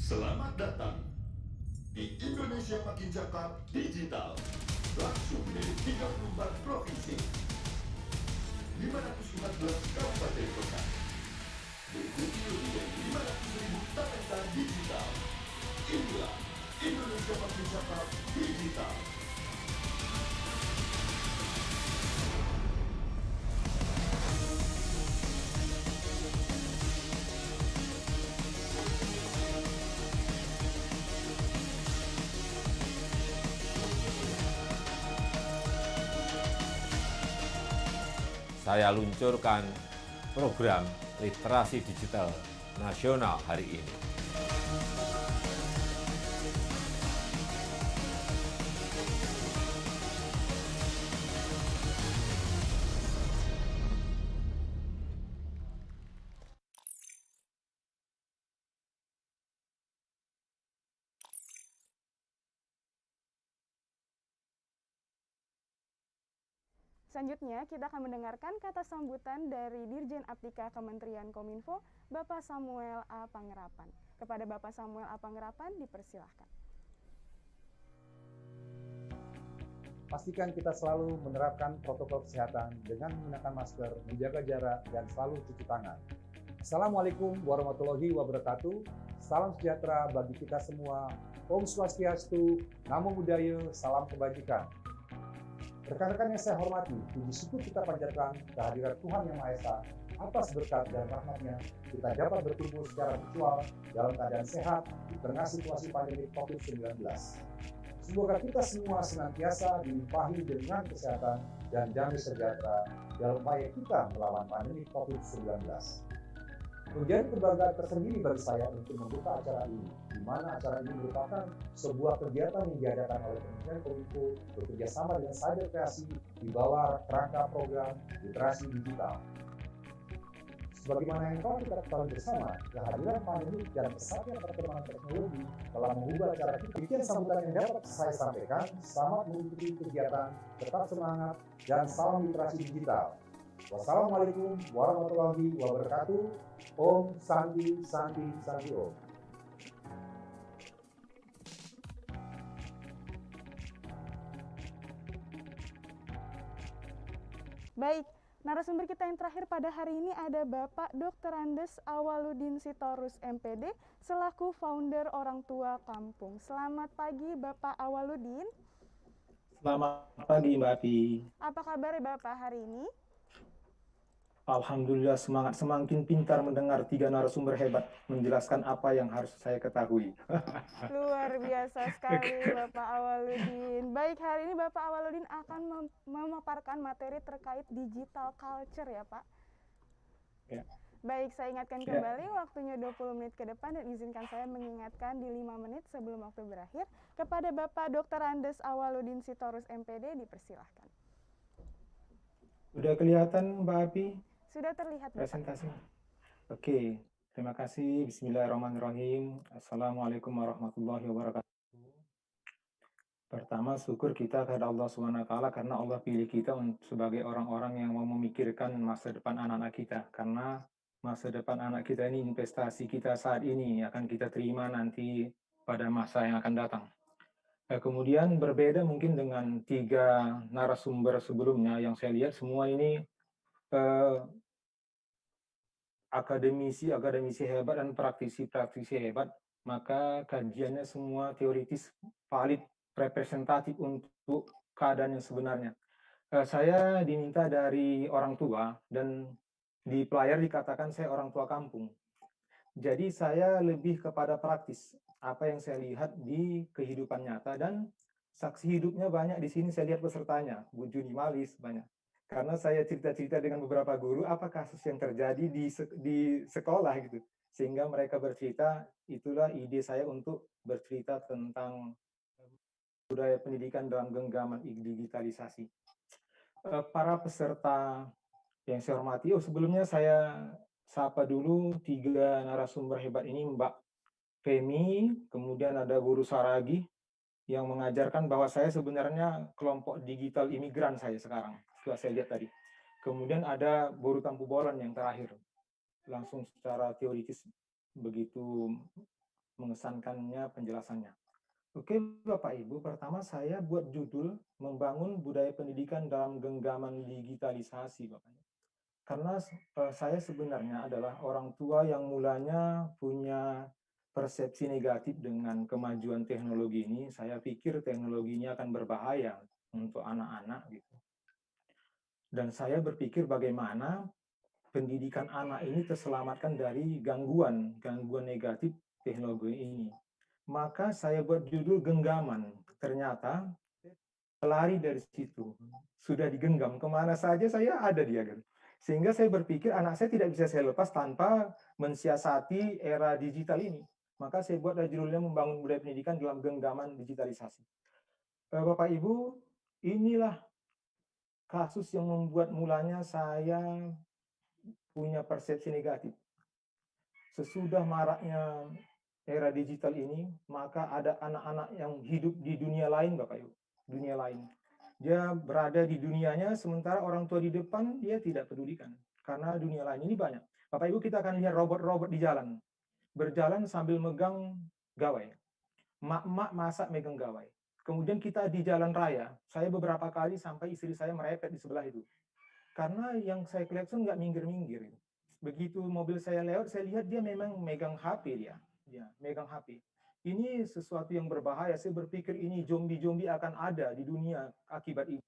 Selamat datang di Indonesia Makin Cakap Digital. Langsung dari 34 provinsi, 514 kabupaten kota. Diikuti lebih dari 500.000 talenta digital. Inilah Indonesia Makin Cakap Digital. Saya luncurkan program literasi digital nasional hari ini. Selanjutnya, kita akan mendengarkan kata sambutan dari Dirjen Aptika Kementerian Kominfo, Bapak Samuel A. Pangerapan. Kepada Bapak Samuel A. Pangerapan, dipersilahkan. Pastikan kita selalu menerapkan protokol kesehatan dengan menggunakan masker, menjaga jarak, dan selalu cuci tangan. Assalamualaikum warahmatullahi wabarakatuh. Salam sejahtera bagi kita semua. Om Swastiastu, Namo Buddhaya, salam kebajikan. Rekan-rekan yang saya hormati, puji syukur kita panjatkan kehadiran Tuhan Yang Maha Esa. Atas berkat dan rahmat-Nya, kita dapat berkumpul secara virtual dalam keadaan sehat di tengah situasi pandemi COVID-19. Semoga kita semua senantiasa dilimpahi dengan kesehatan dan damai sejahtera dalam upaya kita melawan pandemi COVID-19. Menjadi kebanggaan tersendiri bagi saya untuk membuka acara ini, di mana acara ini merupakan sebuah kegiatan yang diadakan oleh Kementerian Kominfo bekerjasama dengan Cyber Kreasi di bawah kerangka program literasi digital. Sebagaimana yang telah kita ketahui bersama, kehadiran pandemi dan pesatnya perkembangan teknologi telah mengubah cara kita. Demikian sambutan yang dapat saya sampaikan. Selamat mengikuti kegiatan, tetap semangat, dan salam literasi digital. Wassalamualaikum warahmatullahi wabarakatuh. Om Santi Santi Santi Om. Baik, narasumber kita yang terakhir pada hari ini ada Bapak Dr. Andes Awaludin Sitorus MPD selaku founder Orang Tua Kampung. Selamat pagi Bapak Awaludin. Selamat pagi Mbak Api. Apa kabar Bapak hari ini? Alhamdulillah semakin pintar mendengar tiga narasumber hebat menjelaskan apa yang harus saya ketahui. Luar biasa sekali Bapak Awaludin. Baik, hari ini Bapak Awaludin akan memaparkan materi terkait digital culture ya Pak. Ya. Baik, saya ingatkan kembali waktunya 20 menit ke depan dan izinkan saya mengingatkan di 5 menit sebelum waktu berakhir. Kepada Bapak Dr. Andes Awaludin Sitorus MPD dipersilahkan. Sudah kelihatan Mbak Api? Sudah terlihat Bapak. Presentasinya. Oke, terima kasih. Bismillahirrahmanirrahim. Assalamualaikum warahmatullahi wabarakatuh. Pertama, syukur kita kepada Allah SWT karena Allah pilih kita sebagai orang-orang yang mau memikirkan masa depan anak-anak kita. Karena masa depan anak kita ini investasi kita saat ini akan kita terima nanti pada masa yang akan datang. Kemudian berbeda mungkin dengan tiga narasumber sebelumnya yang saya lihat semua ini akademisi hebat dan praktisi hebat, maka kajiannya semua teoritis, valid, representatif untuk keadaan yang sebenarnya. Saya diminta dari orang tua dan di player dikatakan saya orang tua kampung. Jadi saya lebih kepada praktis, apa yang saya lihat di kehidupan nyata dan saksi hidupnya banyak di sini saya lihat pesertanya, Bu Juni Malis banyak. Karena saya cerita-cerita dengan beberapa guru apa kasus yang terjadi di sekolah gitu. Sehingga mereka bercerita, itulah ide saya untuk bercerita tentang budaya pendidikan dalam genggaman digitalisasi. Para peserta yang saya hormati, sebelumnya saya sapa dulu tiga narasumber hebat ini, Mbak Femi, kemudian ada Guru Saragi, yang mengajarkan bahwa saya sebenarnya kelompok digital imigran saya sekarang, setelah saya lihat tadi. Kemudian ada Guru Tampu Bolon yang terakhir, langsung secara teoritis begitu mengesankannya penjelasannya. Oke, Bapak Ibu, pertama saya buat judul membangun budaya pendidikan dalam genggaman digitalisasi, Bapak Ibu. Karena saya sebenarnya adalah orang tua yang mulanya punya persepsi negatif dengan kemajuan teknologi ini. Saya pikir teknologi ini akan berbahaya untuk anak-anak gitu. Dan saya berpikir bagaimana pendidikan anak ini terselamatkan dari gangguan negatif teknologi ini. Maka saya buat judul genggaman. Ternyata lari dari situ. Sudah digenggam, kemana saja saya ada dia. Gitu. Sehingga saya berpikir anak saya tidak bisa saya lepas tanpa mensiasati era digital ini. Maka saya buat judulnya membangun budaya pendidikan dalam genggaman digitalisasi. Bapak Ibu, inilah kasus yang membuat mulanya saya punya persepsi negatif. Sesudah maraknya era digital ini, maka ada anak-anak yang hidup di dunia lain, Bapak Ibu. Dunia lain. Dia berada di dunianya, sementara orang tua di depan dia tidak pedulikan. Karena dunia lain ini banyak. Bapak Ibu, kita akan lihat robot-robot di jalan. Berjalan sambil megang gawai. Mak-mak masak megang gawai. Kemudian kita di jalan raya. Saya beberapa kali sampai istri saya merepet di sebelah itu. Karena yang saya klakson nggak minggir-minggir. Begitu mobil saya lewat, saya lihat dia memang megang HP dia. Ya, megang HP. Ini sesuatu yang berbahaya. Saya berpikir ini zombie-zombie akan ada di dunia akibat ini.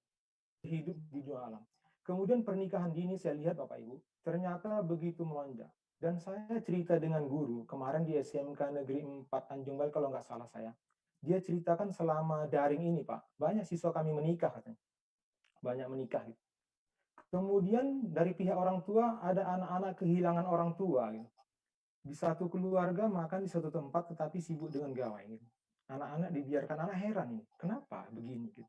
Hidup di dunia alam. Kemudian pernikahan dini saya lihat Bapak Ibu, ternyata begitu melonjak. Dan saya cerita dengan guru, kemarin di SMK Negeri 4 Tanjung Balai kalau nggak salah saya. Dia ceritakan selama daring ini Pak, banyak siswa kami menikah katanya. Banyak menikah gitu. Kemudian dari pihak orang tua ada anak-anak kehilangan orang tua gitu. Di satu keluarga makan di satu tempat tetapi sibuk dengan gawai gitu. Anak-anak dibiarkan, anak heran ini. Kenapa begini gitu.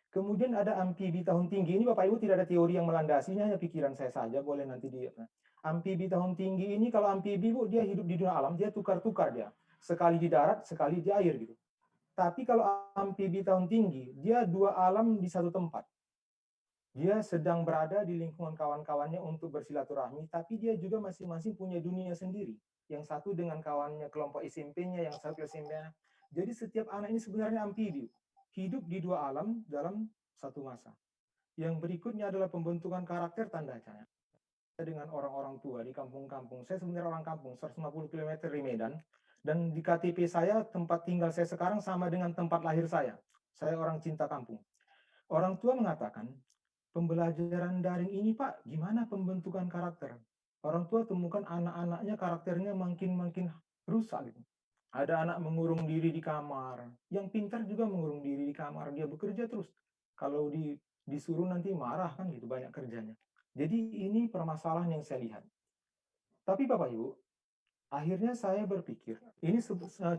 Kemudian ada amfibi tahun tinggi ini Bapak Ibu tidak ada teori yang melandasinya, hanya pikiran saya saja, boleh nanti di amfibi tahun tinggi ini kalau amfibi Bu dia hidup di dunia alam, dia tukar-tukar dia. Sekali di darat, sekali di air gitu. Tapi kalau amfibi tahun tinggi, dia dua alam di satu tempat. Dia sedang berada di lingkungan kawan-kawannya untuk bersilaturahmi, tapi dia juga masing-masing punya dunia sendiri. Yang satu dengan kawannya kelompok SMP-nya, yang satu SMP-nya. Jadi setiap anak ini sebenarnya amfibi, hidup di dua alam dalam satu masa. Yang berikutnya adalah pembentukan karakter tanda tanya. Dengan orang-orang tua di kampung-kampung. Saya sebenarnya orang kampung, 150 km dari Medan. Dan di KTP saya, tempat tinggal saya sekarang sama dengan tempat lahir saya. Saya orang cinta kampung. Orang tua mengatakan, pembelajaran daring ini Pak, gimana pembentukan karakter? Orang tua temukan anak-anaknya karakternya makin rusak gitu. Ada anak mengurung diri di kamar, yang pintar juga mengurung diri di kamar, dia bekerja terus. Kalau disuruh nanti marah kan gitu, banyak kerjanya. Jadi ini permasalahan yang saya lihat. Tapi Bapak Ibu, akhirnya saya berpikir, ini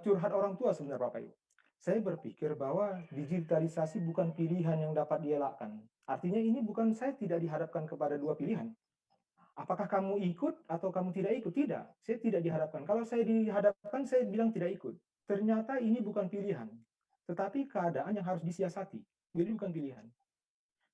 curhat orang tua sebenarnya Bapak Ibu. Saya berpikir bahwa digitalisasi bukan pilihan yang dapat dielakkan. Artinya ini bukan saya tidak dihadapkan kepada dua pilihan. Apakah kamu ikut atau kamu tidak ikut? Tidak, saya tidak dihadapkan. Kalau saya dihadapkan, saya bilang tidak ikut. Ternyata ini bukan pilihan, tetapi keadaan yang harus disiasati. Jadi bukan pilihan.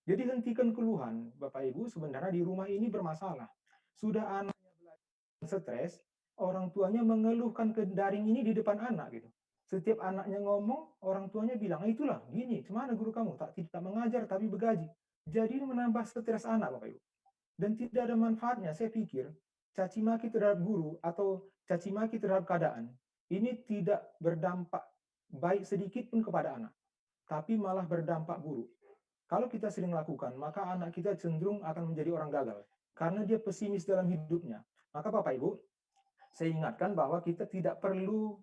Jadi hentikan keluhan, Bapak Ibu, sebenarnya di rumah ini bermasalah. Sudah anaknya belajar stres, orang tuanya mengeluhkan ke daring ini di depan anak gitu. Setiap anaknya ngomong, orang tuanya bilang, itulah gini, kemana guru kamu? Tidak mengajar tapi bergaji. Jadi menambah stres anak Bapak Ibu. Dan tidak ada manfaatnya, saya pikir, caci maki terhadap guru atau caci maki terhadap keadaan, ini tidak berdampak baik sedikit pun kepada anak. Tapi malah berdampak buruk. Kalau kita sering lakukan, maka anak kita cenderung akan menjadi orang gagal. Karena dia pesimis dalam hidupnya. Maka Bapak Ibu, saya ingatkan bahwa kita tidak perlu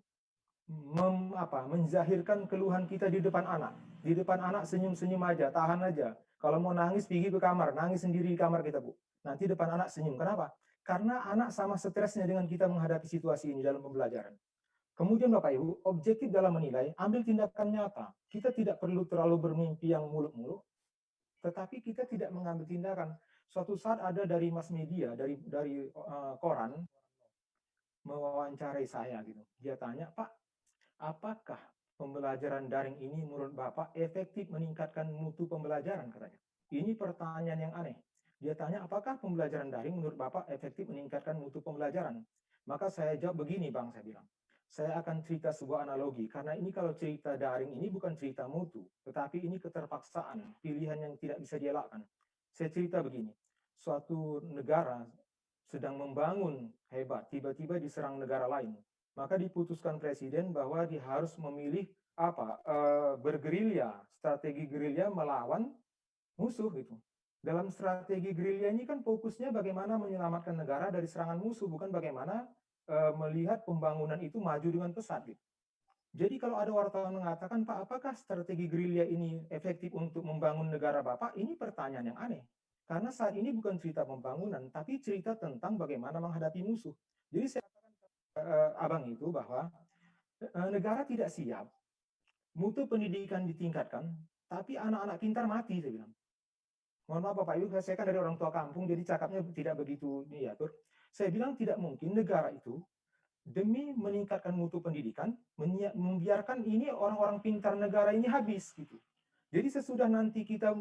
menzahirkan keluhan kita di depan anak. Di depan anak senyum-senyum aja, tahan aja. Kalau mau nangis, pergi ke kamar, nangis sendiri di kamar kita, Bu. Nanti depan anak senyum. Kenapa? Karena anak sama stresnya dengan kita menghadapi situasi ini dalam pembelajaran. Kemudian Bapak Ibu, objektif dalam menilai, ambil tindakan nyata. Kita tidak perlu terlalu bermimpi yang muluk-muluk, tetapi kita tidak mengambil tindakan. Suatu saat ada dari mass media, dari koran, mewawancarai saya gitu. Dia tanya, Pak, apakah pembelajaran daring ini menurut Bapak efektif meningkatkan mutu pembelajaran katanya. Ini pertanyaan yang aneh. Dia tanya, apakah pembelajaran daring menurut Bapak efektif meningkatkan mutu pembelajaran? Maka saya jawab begini Bang, saya bilang. saya akan cerita sebuah analogi, karena ini kalau cerita daring ini bukan cerita mutu, tetapi ini keterpaksaan, pilihan yang tidak bisa dielakkan. Saya cerita begini, suatu negara sedang membangun hebat, tiba-tiba diserang negara lain. Maka diputuskan presiden bahwa dia harus memilih bergerilya, strategi gerilya melawan musuh gitu. Dalam strategi gerilya ini kan fokusnya bagaimana menyelamatkan negara dari serangan musuh, bukan bagaimana melihat pembangunan itu maju dengan pesat. Gitu. Jadi kalau ada wartawan mengatakan, Pak, apakah strategi gerilya ini efektif untuk membangun negara Bapak? Ini pertanyaan yang aneh. Karena saat ini bukan cerita pembangunan, tapi cerita tentang bagaimana menghadapi musuh. Jadi saya katakan abang itu bahwa negara tidak siap, mutu pendidikan ditingkatkan, tapi anak-anak pintar mati, saya bilang. Mohon maaf Bapak Ibu, saya kan dari orang tua kampung, jadi cakapnya tidak begitu diatur. Saya bilang tidak mungkin negara itu demi meningkatkan mutu pendidikan, membiarkan ini orang-orang pintar negara ini habis gitu. Jadi sesudah nanti kita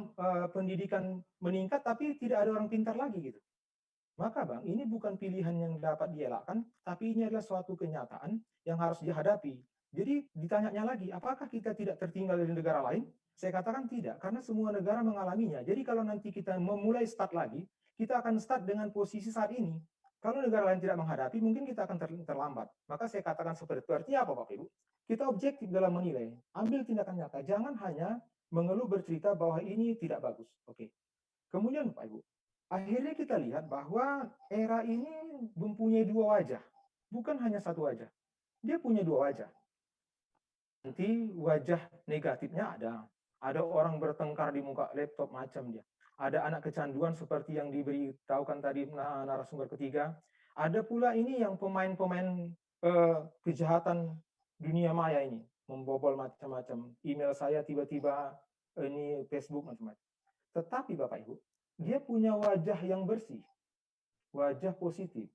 pendidikan meningkat, tapi tidak ada orang pintar lagi gitu. Maka Bang, ini bukan pilihan yang dapat dielakkan, tapi ini adalah suatu kenyataan yang harus dihadapi. Jadi ditanyanya lagi, apakah kita tidak tertinggal dari negara lain? Saya katakan tidak, karena semua negara mengalaminya. Jadi kalau nanti kita memulai start lagi, kita akan start dengan posisi saat ini. Kalau negara lain tidak menghadapi, mungkin kita akan terlambat. Maka saya katakan seperti itu. Artinya apa Bapak Ibu? Kita objektif dalam menilai. Ambil tindakan nyata. Jangan hanya mengeluh bercerita bahwa ini tidak bagus. Oke. Kemudian Bapak Ibu, akhirnya kita lihat bahwa era ini mempunyai dua wajah. Bukan hanya satu wajah. Dia punya dua wajah. Nanti wajah negatifnya ada. Ada orang bertengkar di muka laptop macam dia. Ada anak kecanduan seperti yang diberitahukan tadi narasumber ketiga. Ada pula ini yang pemain-pemain kejahatan dunia maya ini. Membobol macam-macam. Email saya tiba-tiba ini Facebook macam-macam. Tetapi Bapak Ibu, dia punya wajah yang bersih. Wajah positif.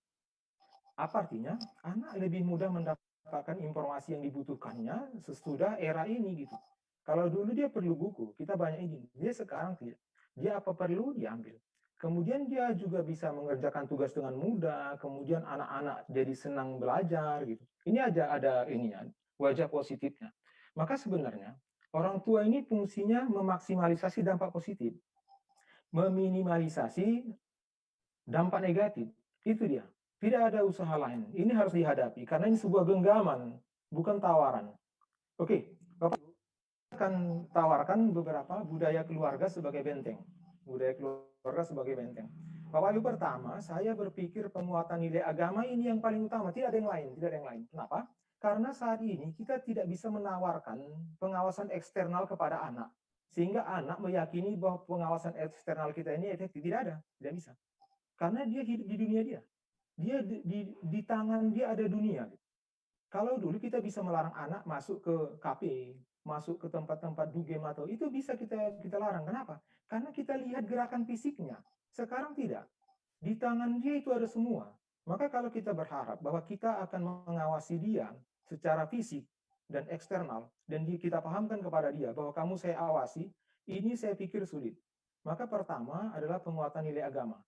Apa artinya? Anak lebih mudah mendapatkan informasi yang dibutuhkannya sesudah era ini gitu. Kalau dulu dia perlu buku, kita banyak ini. Dia sekarang tidak. Dia apa perlu diambil. Kemudian dia juga bisa mengerjakan tugas dengan mudah. Kemudian anak-anak jadi senang belajar gitu. Ini aja ada ini ya, wajah positifnya. Maka sebenarnya orang tua ini fungsinya memaksimalisasi dampak positif, meminimalisasi dampak negatif. Itu dia. Tidak ada usaha lain. Ini harus dihadapi karena ini sebuah genggaman, bukan tawaran. Oke, Bapak akan tawarkan beberapa budaya keluarga sebagai benteng. Budaya keluarga sebagai benteng. Bapak Ibu, pertama, saya berpikir penguatan nilai agama ini yang paling utama. Tidak ada yang lain. Tidak ada yang lain. Kenapa? Karena saat ini kita tidak bisa menawarkan pengawasan eksternal kepada anak. Sehingga anak meyakini bahwa pengawasan eksternal kita ini efektif. Tidak ada. Tidak bisa. Karena dia hidup di dunia dia. Dia di tangan dia ada dunia. Kalau dulu kita bisa melarang anak masuk ke kafe, masuk ke tempat-tempat game atau itu bisa kita larang. Kenapa? Karena kita lihat gerakan fisiknya. Sekarang tidak. Di tangan dia itu ada semua. Maka kalau kita berharap bahwa kita akan mengawasi dia secara fisik dan eksternal, dan kita pahamkan kepada dia bahwa kamu saya awasi, ini saya pikir sulit. Maka pertama adalah penguatan nilai agama.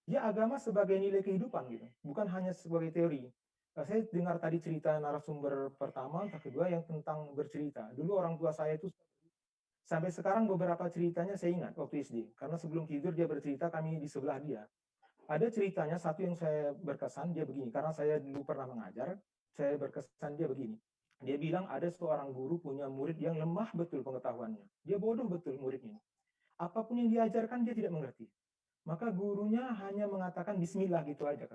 Ya agama sebagai nilai kehidupan gitu, bukan hanya sebagai teori. Saya dengar tadi cerita narasumber pertama, kedua yang tentang bercerita. Dulu orang tua saya itu sampai sekarang beberapa ceritanya saya ingat waktu SD. Karena sebelum tidur dia bercerita, kami di sebelah dia. Ada ceritanya satu yang saya berkesan, dia begini. Karena saya dulu pernah mengajar, saya berkesan dia begini. Dia bilang ada seorang guru punya murid yang lemah betul pengetahuannya. Dia bodoh betul muridnya. Apapun yang diajarkan dia tidak mengerti. Maka gurunya hanya mengatakan bismillah gitu aja.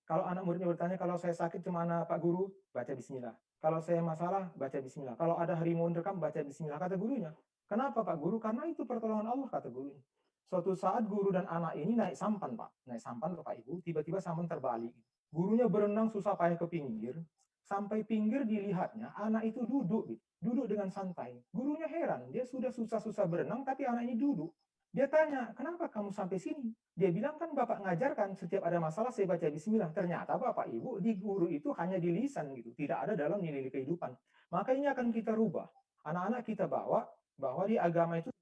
Kalau anak muridnya bertanya, kalau saya sakit kemana Pak Guru? Baca bismillah. Kalau saya masalah, baca bismillah. Kalau ada harimau rekam, baca bismillah. Kata gurunya. Kenapa Pak Guru? Karena itu pertolongan Allah, kata gurunya. Suatu saat guru dan anak ini naik sampan, Pak. Naik sampan, Bapak Ibu. Tiba-tiba sampan terbalik. Gurunya berenang susah payah ke pinggir. Sampai pinggir dilihatnya, anak itu duduk. Duduk dengan santai. Gurunya heran. Dia sudah susah-susah berenang, tapi anak ini duduk. Dia tanya, kenapa kamu sampai sini? Dia bilang, kan Bapak ngajarkan setiap ada masalah saya baca bismillah. Ternyata Bapak Ibu di guru itu hanya di lisan gitu, tidak ada dalam nilai kehidupan. Maka ini akan kita rubah. Anak-anak kita bawa bahwa di agama itu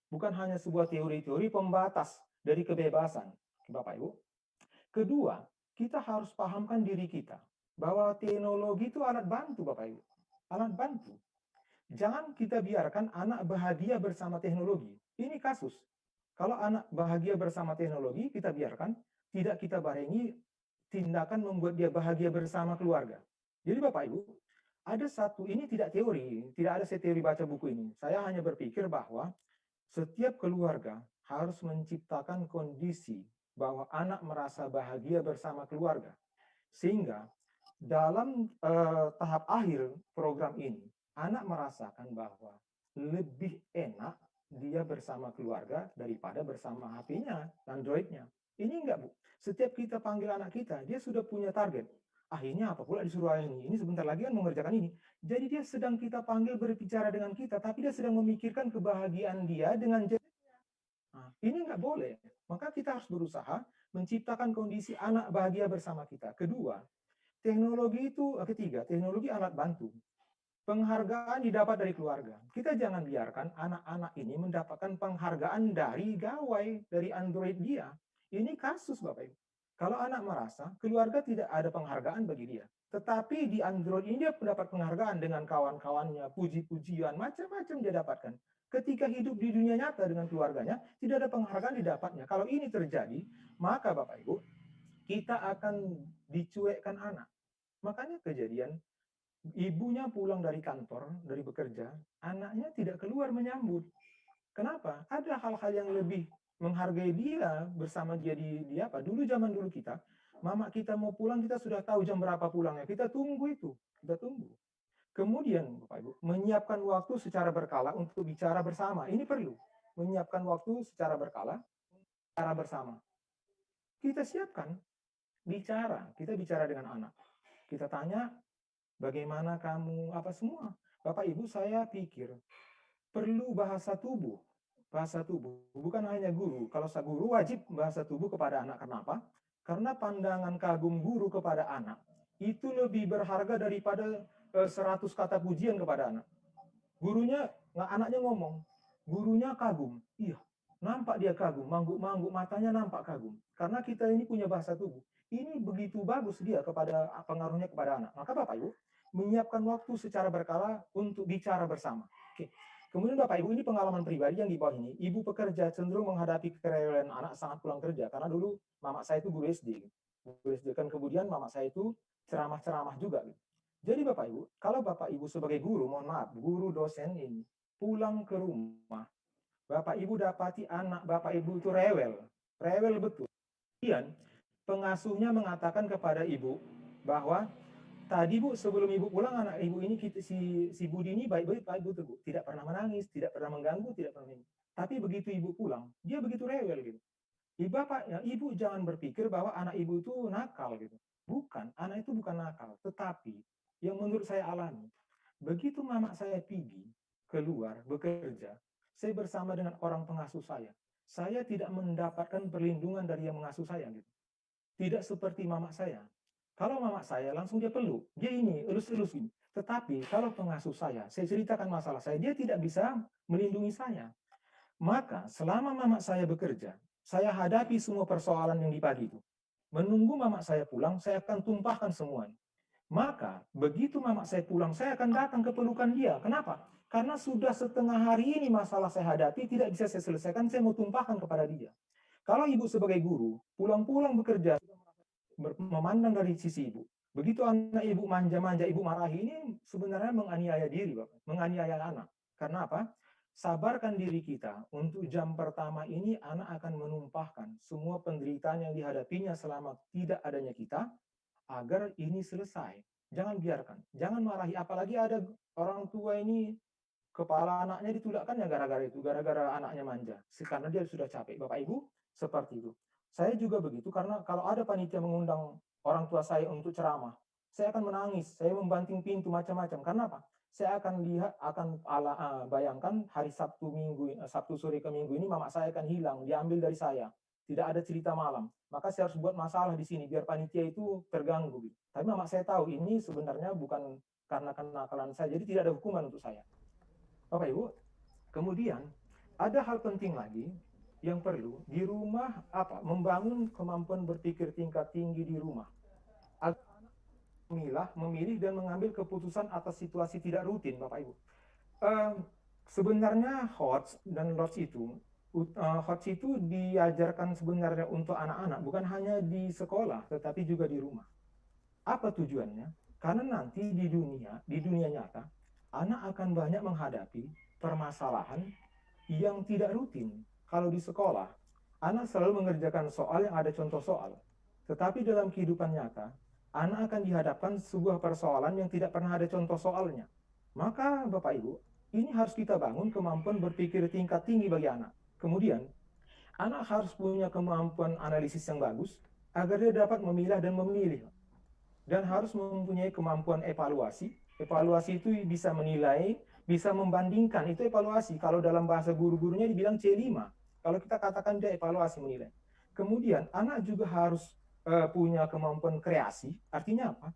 bukan hanya sebuah teori-teori pembatas dari kebebasan, Bapak Ibu. Kedua, kita harus pahamkan diri kita. bahwa teknologi itu alat bantu, Bapak Ibu. Alat bantu. Jangan kita biarkan anak bahagia bersama teknologi. Ini kasus. Kalau anak bahagia bersama teknologi, kita biarkan, tidak kita barengi tindakan membuat dia bahagia bersama keluarga. Jadi Bapak Ibu, ada satu, ini tidak teori, tidak ada saya teori baca buku ini. Saya hanya berpikir bahwa setiap keluarga harus menciptakan kondisi bahwa anak merasa bahagia bersama keluarga. Sehingga dalam tahap akhir program ini, anak merasakan bahwa lebih enak dia bersama keluarga daripada bersama HP-nya, Android-nya. Ini enggak, Bu. Setiap kita panggil anak kita, dia sudah punya target. Akhirnya apa pula disuruh ini? Ini sebentar lagi kan mengerjakan ini. Jadi dia sedang kita panggil berbicara dengan kita, tapi dia sedang memikirkan kebahagiaan dia dengan nah, ini nggak boleh. Maka kita harus berusaha menciptakan kondisi anak bahagia bersama kita. Kedua, teknologi itu, ketiga, teknologi alat bantu. Penghargaan didapat dari keluarga. Kita jangan biarkan anak-anak ini mendapatkan penghargaan dari gawai, dari Android dia. Ini kasus, Bapak Ibu. Kalau anak merasa keluarga tidak ada penghargaan bagi dia. Tetapi di Android ini dia mendapat penghargaan dengan kawan-kawannya, puji-pujian, macam-macam dia dapatkan. Ketika hidup di dunia nyata dengan keluarganya, tidak ada penghargaan didapatnya. Kalau ini terjadi, maka Bapak Ibu, kita akan dicuekkan anak. Makanya kejadian ibunya pulang dari kantor, dari bekerja, anaknya tidak keluar menyambut. Kenapa? Ada hal-hal yang lebih menghargai dia bersama dia di apa? Dulu zaman dulu kita, mama kita mau pulang kita sudah tahu jam berapa pulangnya. Kita tunggu itu, kita tunggu. Kemudian, Bapak Ibu, menyiapkan waktu secara berkala untuk bicara bersama. Ini perlu. Menyiapkan waktu secara berkala, bicara bersama. Kita siapkan, bicara. Kita bicara dengan anak. Kita tanya, bagaimana kamu, apa semua. Bapak Ibu, saya pikir perlu bahasa tubuh. Bahasa tubuh. Bukan hanya guru. Kalau guru wajib bahasa tubuh kepada anak. Kenapa? Karena pandangan kagum guru kepada anak itu lebih berharga daripada 100 kata pujian kepada anak. Gurunya, anaknya ngomong, gurunya kagum. Iya, nampak dia kagum, mangguk-mangguk matanya nampak kagum. Karena kita ini punya bahasa tubuh. Ini begitu bagus dia kepada pengaruhnya kepada anak. Maka Bapak Ibu, menyiapkan waktu secara berkala untuk bicara bersama. Oke. Kemudian Bapak Ibu, ini pengalaman pribadi yang di bawah ini. Ibu pekerja cenderung menghadapi kerewelan anak saat pulang kerja. Karena dulu mama saya itu guru SD. Guru SD kan kemudian mama saya itu ceramah-ceramah juga. Jadi Bapak Ibu, kalau Bapak Ibu sebagai guru, mohon maaf, guru dosen ini, pulang ke rumah, Bapak Ibu dapati anak Bapak Ibu itu rewel. Rewel betul. Kemudian pengasuhnya mengatakan kepada ibu bahwa tadi Bu, sebelum ibu pulang anak ibu ini si Budi ini baik-baik Pak Ibu tuh, tidak pernah menangis, tidak pernah mengganggu, tidak pernah ini. Tapi begitu ibu pulang, dia begitu rewel gitu. Ibu jangan berpikir bahwa anak ibu itu nakal gitu. Bukan, anak itu bukan nakal, tetapi yang menurut saya alami, begitu mama saya pergi keluar bekerja, saya bersama dengan orang pengasuh saya tidak mendapatkan perlindungan dari yang mengasuh saya gitu. Tidak seperti mama saya. Kalau mama saya langsung dia peluk, dia ini elus-elus ini. Tetapi kalau pengasuh saya ceritakan masalah saya, dia tidak bisa melindungi saya. Maka selama mama saya bekerja, saya hadapi semua persoalan yang di pagi itu. Menunggu mama saya pulang, saya akan tumpahkan semuanya. Maka begitu mama saya pulang, saya akan datang ke pelukan dia. Kenapa? Karena sudah setengah hari ini masalah saya hadapi, tidak bisa saya selesaikan, saya mau tumpahkan kepada dia. Kalau ibu sebagai guru, pulang-pulang bekerja, memandang dari sisi ibu. Begitu anak ibu manja-manja, ibu marahi, ini sebenarnya menganiaya diri, Bapak. Menganiaya anak. Karena apa? Sabarkan diri kita. Untuk jam pertama ini, anak akan menumpahkan semua penderitaan yang dihadapinya selama tidak adanya kita, agar ini selesai. Jangan biarkan. Jangan marahi. Apalagi ada orang tua ini, kepala anaknya ditudakkan ya gara-gara itu. Gara-gara anaknya manja. Karena dia sudah capek. Bapak Ibu, seperti itu. Saya juga begitu, karena kalau ada panitia mengundang orang tua saya untuk ceramah, saya akan menangis, saya membanting pintu macam-macam. Karena apa? Saya akan lihat, bayangkan hari Sabtu sore ke Minggu ini mama saya akan hilang, diambil dari saya. Tidak ada cerita malam. Maka saya harus buat masalah di sini biar panitia itu terganggu. Tapi mama saya tahu ini sebenarnya bukan karena kenakalan saya, jadi tidak ada hukuman untuk saya. Bapak Ibu, kemudian ada hal penting lagi yang perlu di rumah, membangun kemampuan berpikir tingkat tinggi di rumah. memilah, memilih, dan mengambil keputusan atas situasi tidak rutin, Bapak Ibu. Sebenarnya HOTS dan LOTS itu, HOTS itu diajarkan sebenarnya untuk anak-anak, bukan hanya di sekolah, tetapi juga di rumah. Apa tujuannya? Karena nanti di dunia nyata, anak akan banyak menghadapi permasalahan yang tidak rutin. Kalau di sekolah, anak selalu mengerjakan soal yang ada contoh soal. Tetapi dalam kehidupan nyata, anak akan dihadapkan sebuah persoalan yang tidak pernah ada contoh soalnya. Maka Bapak Ibu, ini harus kita bangun kemampuan berpikir tingkat tinggi bagi anak. Kemudian, anak harus punya kemampuan analisis yang bagus agar dia dapat memilah dan memilih. Dan harus mempunyai kemampuan evaluasi. Evaluasi itu bisa menilai, bisa membandingkan, itu evaluasi. Kalau dalam bahasa guru-gurunya dibilang C5. Kalau kita katakan dia evaluasi menilai. Kemudian anak juga harus punya kemampuan kreasi. Artinya apa?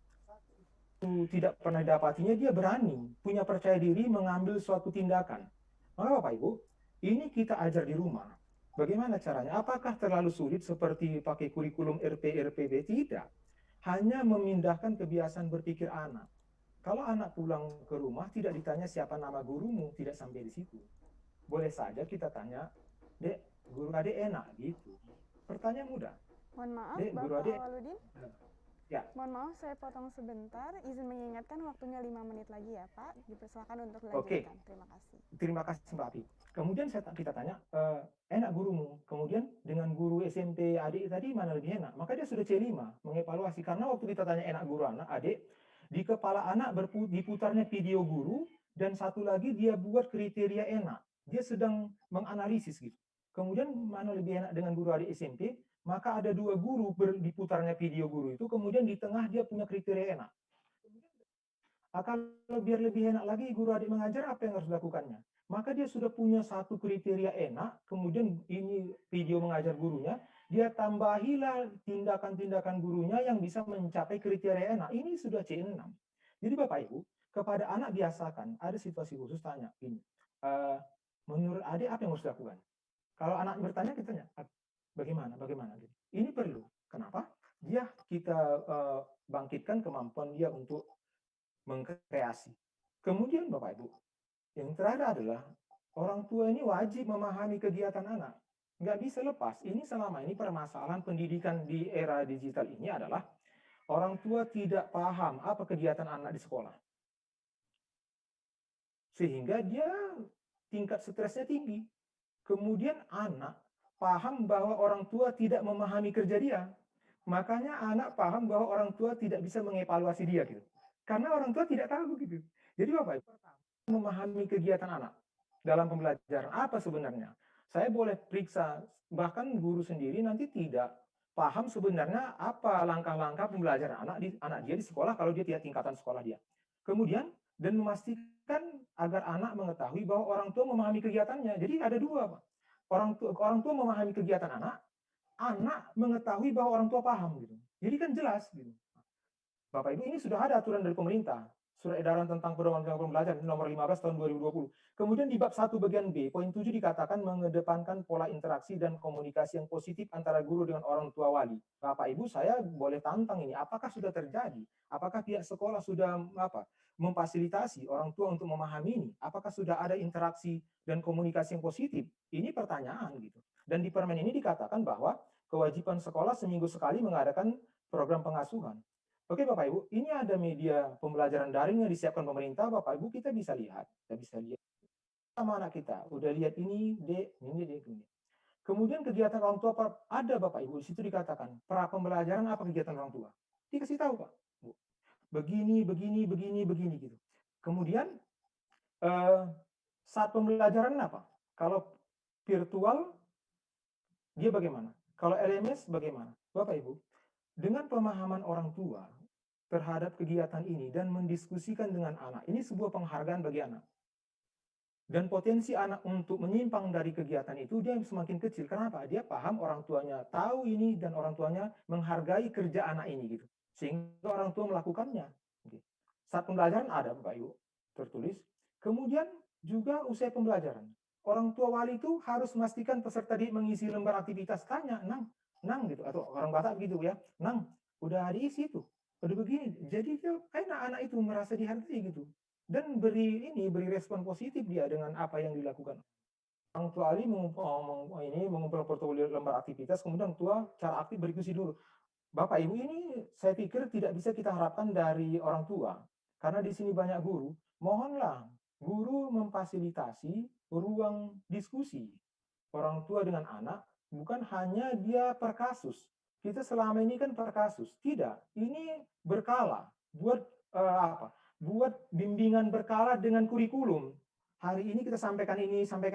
Tidak pernah didapatinya, dia berani, punya percaya diri mengambil suatu tindakan. Maka Bapak Ibu, ini kita ajar di rumah. Bagaimana caranya? Apakah terlalu sulit seperti pakai kurikulum RP-RPB? Tidak. Hanya memindahkan kebiasaan berpikir anak. Kalau anak pulang ke rumah tidak ditanya siapa nama gurumu, tidak sampai di situ. Boleh saja kita tanya, Dek, guru adik enak gitu. Pertanyaan mudah. Mohon maaf, Dek, guru Bapak adik. Awaludin. Ya. Mohon maaf, saya potong sebentar. Izin mengingatkan waktunya 5 menit lagi ya, Pak. Dipersilakan untuk dilanjutkan. Terima kasih. Terima kasih, Mbak Api. Kemudian kita tanya, enak gurumu. Kemudian dengan guru SMP adik tadi mana lebih enak? Maka dia sudah C5, mengevaluasi. Karena waktu kita tanya enak guru anak, adik, di kepala anak diputarnya video guru, dan satu lagi dia buat kriteria enak. Dia sedang menganalisis gitu. Kemudian mana lebih enak dengan guru adik SMP? Maka ada dua guru diputarnya video guru itu, kemudian di tengah dia punya kriteria enak. Kalau biar lebih enak lagi guru adik mengajar, apa yang harus dilakukannya? Maka dia sudah punya satu kriteria enak, kemudian ini video mengajar gurunya, dia tambahilah tindakan-tindakan gurunya yang bisa mencapai kriteria enak. Ini sudah C6. Jadi Bapak Ibu, kepada anak biasakan, ada situasi khusus tanya, ini, menurut adik apa yang harus dilakukan? Kalau anak bertanya, kita tanya, bagaimana? Ini perlu. Kenapa? Kita bangkitkan kemampuan dia untuk mengkreasi. Kemudian Bapak Ibu, yang terakhir adalah orang tua ini wajib memahami kegiatan anak. Nggak bisa lepas. Ini selama ini permasalahan pendidikan di era digital ini adalah orang tua tidak paham apa kegiatan anak di sekolah. Sehingga dia tingkat stresnya tinggi. Kemudian anak paham bahwa orang tua tidak memahami kerja dia. Makanya anak paham bahwa orang tua tidak bisa mengevaluasi dia gitu. Karena orang tua tidak tahu gitu. Jadi Bapak Ibu, memahami kegiatan anak dalam pembelajaran apa sebenarnya. Saya boleh periksa, bahkan guru sendiri nanti tidak paham sebenarnya apa langkah-langkah pembelajaran anak dia di sekolah kalau dia tidak tingkatan sekolah dia. Kemudian, dan memastikan agar anak mengetahui bahwa orang tua memahami kegiatannya. Jadi ada dua, Pak. Orang tua memahami kegiatan anak mengetahui bahwa orang tua paham gitu. Jadi kan jelas gitu. Bapak Ibu, ini sudah ada aturan dari pemerintah, Surat Edaran tentang Pedoman Pembelajaran nomor 15 tahun 2020. Kemudian di bab 1 bagian B, poin 7 dikatakan mengedepankan pola interaksi dan komunikasi yang positif antara guru dengan orang tua wali. Bapak Ibu, saya boleh tantang ini, apakah sudah terjadi? Apakah pihak sekolah sudah memfasilitasi orang tua untuk memahami ini? Apakah sudah ada interaksi dan komunikasi yang positif? Ini pertanyaan gitu. Dan di permen ini dikatakan bahwa kewajiban sekolah seminggu sekali mengadakan program pengasuhan. Oke Bapak Ibu, ini ada media pembelajaran daring yang disiapkan pemerintah. Bapak Ibu, kita bisa lihat sama anak kita. Udah lihat ini, ini. Kemudian kegiatan orang tua ada Bapak Ibu, di situ dikatakan pra pembelajaran apa kegiatan orang tua. Dikasih tahu Pak. Begini gitu. Kemudian saat pembelajaran apa? Kalau virtual dia bagaimana? Kalau LMS bagaimana? Bapak Ibu, dengan pemahaman orang tua terhadap kegiatan ini dan mendiskusikan dengan anak, ini sebuah penghargaan bagi anak. Dan potensi anak untuk menyimpang dari kegiatan itu dia semakin kecil. Kenapa? Dia paham orang tuanya tahu ini dan orang tuanya menghargai kerja anak ini gitu. Sehingga orang tua melakukannya. Saat pembelajaran ada Bapak Ibu tertulis. Kemudian juga usai pembelajaran. Orang tua wali itu harus memastikan peserta didik mengisi lembar aktivitas. Tanya, Nang gitu, atau orang Batak gitu ya, Nang, udah diisi tuh udah begini, jadi dia anak-anak itu merasa dihargai gitu, dan beri respon positif dia dengan apa yang dilakukan. Orang tua Ali mengumpulkan portofolio lembar aktivitas, kemudian tua cara aktif berdiskusi dulu. Bapak Ibu, ini saya pikir tidak bisa kita harapkan dari orang tua, karena di sini banyak guru. Mohonlah guru memfasilitasi ruang diskusi orang tua dengan anak, bukan hanya dia per kasus. Kita selama ini kan per kasus. Tidak, ini berkala. Buat Buat bimbingan berkala dengan kurikulum. Hari ini kita sampaikan ini, sampai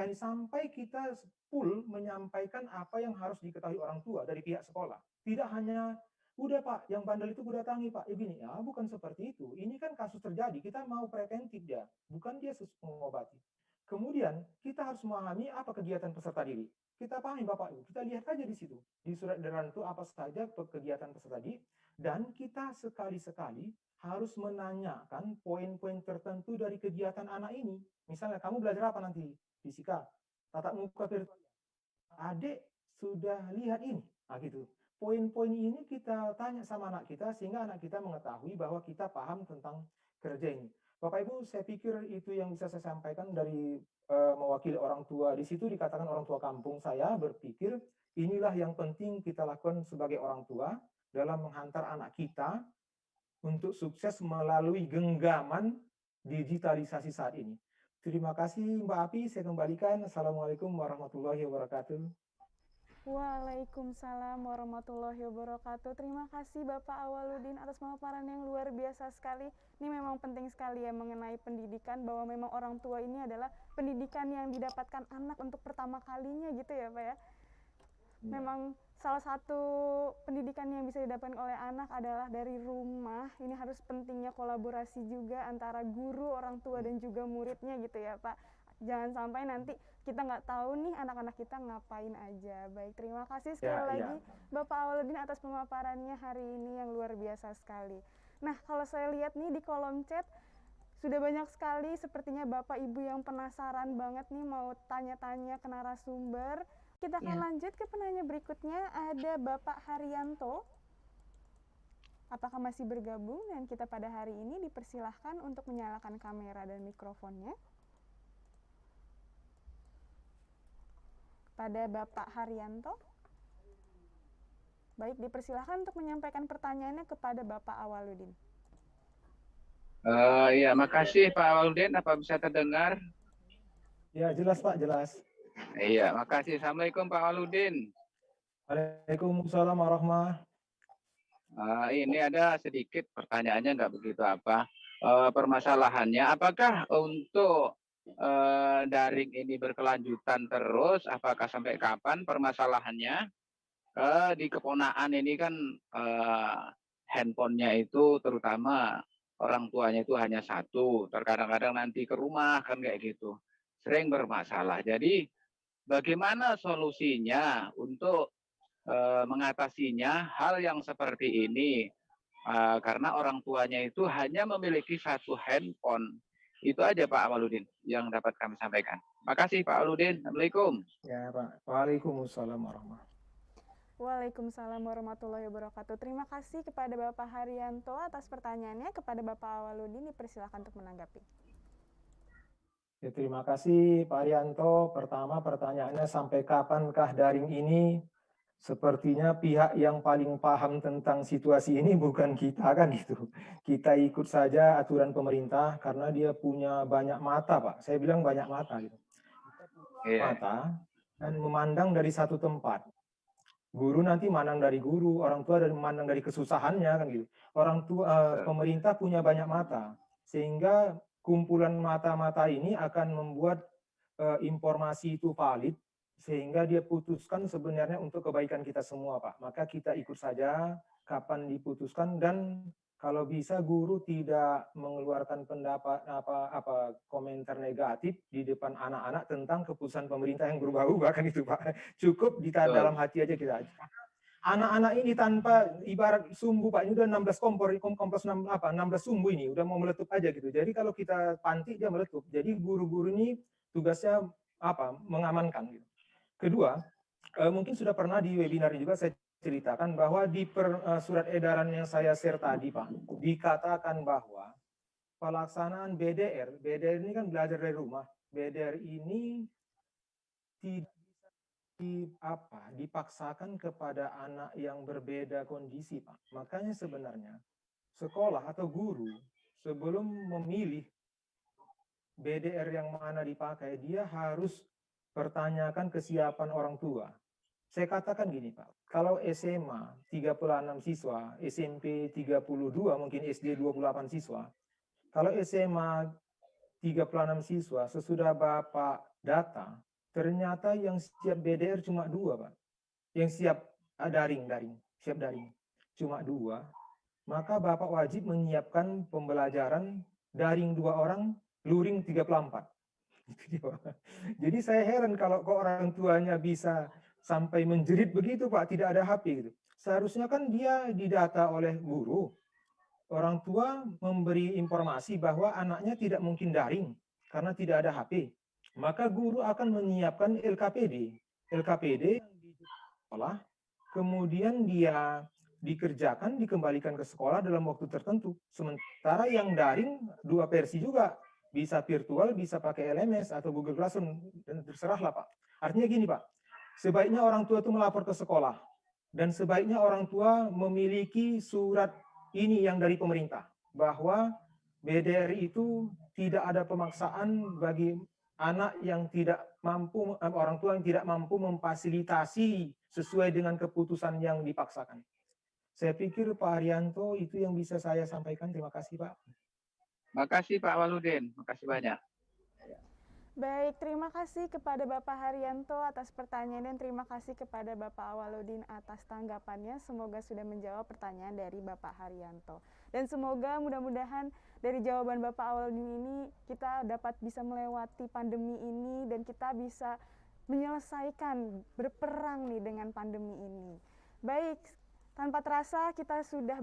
kita full menyampaikan apa yang harus diketahui orang tua dari pihak sekolah. Tidak hanya udah Pak, yang bandel itu gue datangi Pak, gini ya, bukan seperti itu. Ini kan kasus terjadi, kita mau preventif dia, bukan dia mengobati. Kemudian kita harus memahami apa kegiatan peserta didik. Kita pahami Bapak Ibu, kita lihat aja di situ. Di surat edaran itu apa saja kegiatan peserta didik, dan kita sekali-sekali harus menanyakan poin-poin tertentu dari kegiatan anak ini. Misalnya kamu belajar apa nanti? Fisika, tatap muka virtual. Adik sudah lihat ini, nah gitu. Poin-poin ini kita tanya sama anak kita sehingga anak kita mengetahui bahwa kita paham tentang kerja ini. Bapak Ibu, saya pikir itu yang bisa saya sampaikan dari mewakili orang tua. Di situ dikatakan orang tua kampung. Saya berpikir inilah yang penting kita lakukan sebagai orang tua dalam menghantar anak kita untuk sukses melalui genggaman digitalisasi saat ini. Terima kasih Mbak Api, saya kembalikan. Assalamualaikum warahmatullahi wabarakatuh. Waalaikumsalam warahmatullahi wabarakatuh. Terima kasih Bapak Awaludin atas pemaparan yang luar biasa sekali. Ini memang penting sekali ya mengenai pendidikan, bahwa memang orang tua ini adalah pendidikan yang didapatkan anak untuk pertama kalinya gitu ya Pak ya. Memang salah satu pendidikan yang bisa didapatkan oleh anak adalah dari rumah. Ini harus pentingnya kolaborasi juga antara guru, orang tua dan juga muridnya gitu ya Pak. Jangan sampai nanti kita nggak tahu nih anak-anak kita ngapain aja. Baik, terima kasih sekali lagi Bapak Awaludin atas pemaparannya hari ini yang luar biasa sekali. Nah, kalau saya lihat nih di kolom chat sudah banyak sekali sepertinya Bapak Ibu yang penasaran banget nih mau tanya-tanya ke narasumber. Kita akan lanjut ke penanya berikutnya, ada Bapak Haryanto. Apakah masih bergabung dengan kita pada hari ini? Dipersilahkan untuk menyalakan kamera dan mikrofonnya. Pada Bapak Haryanto. Baik, dipersilahkan untuk menyampaikan pertanyaannya kepada Bapak Awaludin. Ya, makasih Pak Awaludin. Apa bisa terdengar? Ya, jelas Pak, jelas. Iya, makasih. Assalamualaikum Pak Awaludin. Waalaikumsalam warahmatullahi wabarakatuh. Ini ada sedikit pertanyaannya, nggak begitu apa. Permasalahannya, apakah untuk daring ini berkelanjutan terus? Apakah sampai kapan permasalahannya? Di keponakan ini kan handphonenya itu terutama orang tuanya itu hanya satu. Terkadang-kadang nanti ke rumah kan kayak gitu. Sering bermasalah. Jadi bagaimana solusinya untuk mengatasinya hal yang seperti ini? Karena orang tuanya itu hanya memiliki satu handphone. Itu aja Pak Awaludin yang dapat kami sampaikan. Makasih Pak Awaludin. Assalamualaikum. Ya Pak. Waalaikumsalam warahmatullahi wabarakatuh. Waalaikumsalam warahmatullahi wabarakatuh. Terima kasih kepada Bapak Haryanto atas pertanyaannya. Kepada Bapak Awaludin dipersilakan untuk menanggapi. Ya, terima kasih Pak Haryanto. Pertama pertanyaannya, sampai kapankah daring ini? Sepertinya pihak yang paling paham tentang situasi ini bukan kita kan gitu. Kita ikut saja aturan pemerintah karena dia punya banyak mata Pak. Saya bilang banyak mata gitu. Mata dan memandang dari satu tempat. Guru nanti mandang dari guru, orang tua dari memandang dari kesusahannya kan gitu. Orang tua pemerintah punya banyak mata sehingga kumpulan mata-mata ini akan membuat informasi itu valid sehingga dia putuskan sebenarnya untuk kebaikan kita semua Pak. Maka kita ikut saja kapan diputuskan, dan kalau bisa guru tidak mengeluarkan pendapat komentar negatif di depan anak-anak tentang keputusan pemerintah yang berubah-ubah kan itu Pak. Cukup di dalam hati aja kita. Anak-anak ini tanpa ibarat sumbu Pak, ini udah 16 kompos 16 sumbu ini udah mau meletup aja gitu. Jadi kalau kita pantik dia meletup. Jadi guru-guru ini tugasnya mengamankan gitu. Kedua, mungkin sudah pernah di webinar juga saya ceritakan bahwa di surat edaran yang saya share tadi, Pak, dikatakan bahwa pelaksanaan BDR ini kan belajar dari rumah. BDR ini tidak bisa dipaksakan kepada anak yang berbeda kondisi, Pak. Makanya sebenarnya sekolah atau guru sebelum memilih BDR yang mana dipakai, dia harus pertanyakan kesiapan orang tua. Saya katakan gini, Pak, kalau SMA 36 siswa, SMP 32, mungkin SD 28 siswa, kalau SMA 36 siswa, sesudah Bapak data, ternyata yang siap BDR cuma 2, Pak. Yang siap daring, siap daring. Cuma 2, maka Bapak wajib menyiapkan pembelajaran daring 2 orang, luring 34. Jadi saya heran kalau kok orang tuanya bisa sampai menjerit begitu, Pak, tidak ada HP gitu. Seharusnya kan dia didata oleh guru. Orang tua memberi informasi bahwa anaknya tidak mungkin daring karena tidak ada HP. Maka guru akan menyiapkan LKPD. LKPD yang di sekolah, kemudian dia dikerjakan, dikembalikan ke sekolah dalam waktu tertentu. Sementara yang daring 2 versi juga. Bisa virtual, bisa pakai LMS atau Google Classroom, dan terserahlah, Pak. Artinya gini, Pak, sebaiknya orang tua itu melapor ke sekolah, dan sebaiknya orang tua memiliki surat ini yang dari pemerintah, bahwa BDR itu tidak ada pemaksaan bagi anak yang tidak mampu, orang tua yang tidak mampu memfasilitasi sesuai dengan keputusan yang dipaksakan. Saya pikir Pak Haryanto itu yang bisa saya sampaikan. Terima kasih, Pak. Makasih Pak Awaludin, makasih banyak. Baik, terima kasih kepada Bapak Haryanto atas pertanyaan dan terima kasih kepada Bapak Awaludin atas tanggapannya. Semoga sudah menjawab pertanyaan dari Bapak Haryanto. Dan semoga mudah-mudahan dari jawaban Bapak Awaludin ini kita dapat bisa melewati pandemi ini dan kita bisa menyelesaikan, berperang nih dengan pandemi ini. Baik, tanpa terasa kita sudah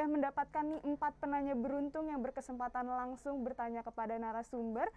mendapatkan nih 4 penanya beruntung yang berkesempatan langsung bertanya kepada narasumber.